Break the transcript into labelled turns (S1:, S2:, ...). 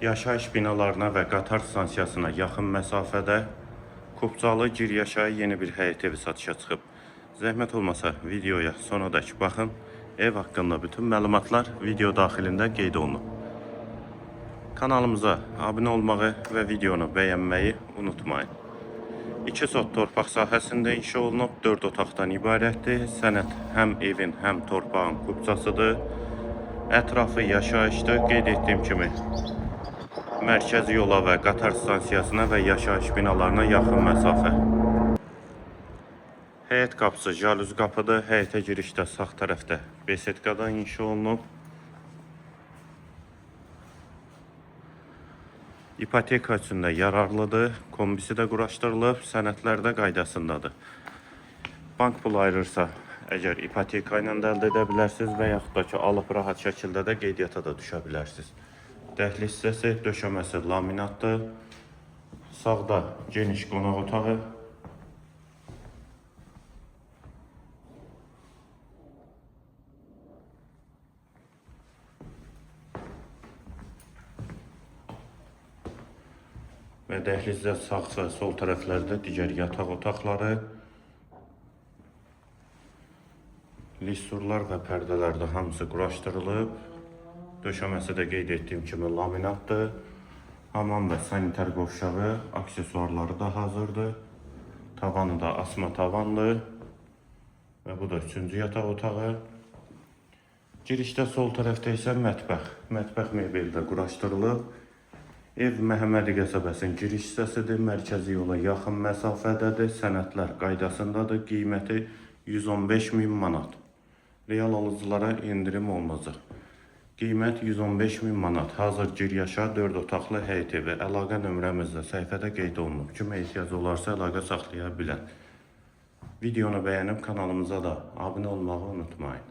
S1: Yaşayış binalarına və qatar stansiyasına yaxın məsafədə Kupcalı Giryaşaya yeni bir həyət evi satışa çıxıb. Zəhmət olmasa videoya sonadək baxın. Ev haqqında bütün məlumatlar video daxilində qeyd olunub. Kanalımıza abunə olmağı və videonu bəyənməyi unutmayın. 2 sot torpaq sahəsində inşa olunub, 4 otaqdan ibarətdir. Sənəd həm evin, həm torpağın kupçasıdır. Ətrafı yaşayışdır. Qeyd etdiyim kimi mərkəzi yola və qatar stansiyasına və yaşayış binalarına yaxın məsafə. Həyət qapısı jalüzi qapıdır. Həyətə girişdə sağ tərəfdə besetkadan inşa olunub. İpoteka üçün də yararlıdır. Kombisi də quraşdırılıb. Sənədlər də qaydasındadır. Bank pulu ayırırsa, əgər ipoteka ilə də əldə edə bilərsiniz və yaxud da ki, alıb rahat şəkildə də qeydiyyata da düşə bilərsiniz. Dəhliz hissəsi, döşəməsi laminatdır. Sağda geniş qonaq otağı. Və dəhlizdə sağ və sol tərəflərdə digər yataq otaqları. Lissurlar və pərdələr də hamısı quraşdırılıb. Döşəməsi də qeyd etdiyim kimi laminatdır. Hamam və sanitar qovşağı, aksesuarları da hazırdır. Tavanı da asma tavandır. Və bu da 3-cü yataq otağı. Girişdə sol tərəfdə isə mətbəx. Mətbəx mebeli də quraşdırılıb. Ev Məhəmmədi qəsəbəsinin giriş hissəsidir. Mərkəzi yola yaxın məsafədədir. Sənədlər qaydasındadır. Qiyməti 115.000 manat. Real alıcılara endirim olunacaq. Qiymət 115.000 manat. Hazır Giryaşa 4 otaqlı həyət evi. Əlaqə nömrəmiz də səhifədə qeyd olunub. Kimə ehtiyac olarsa əlaqə saxlaya bilən. Videonu bəyənib kanalımıza da abunə olmağı unutmayın.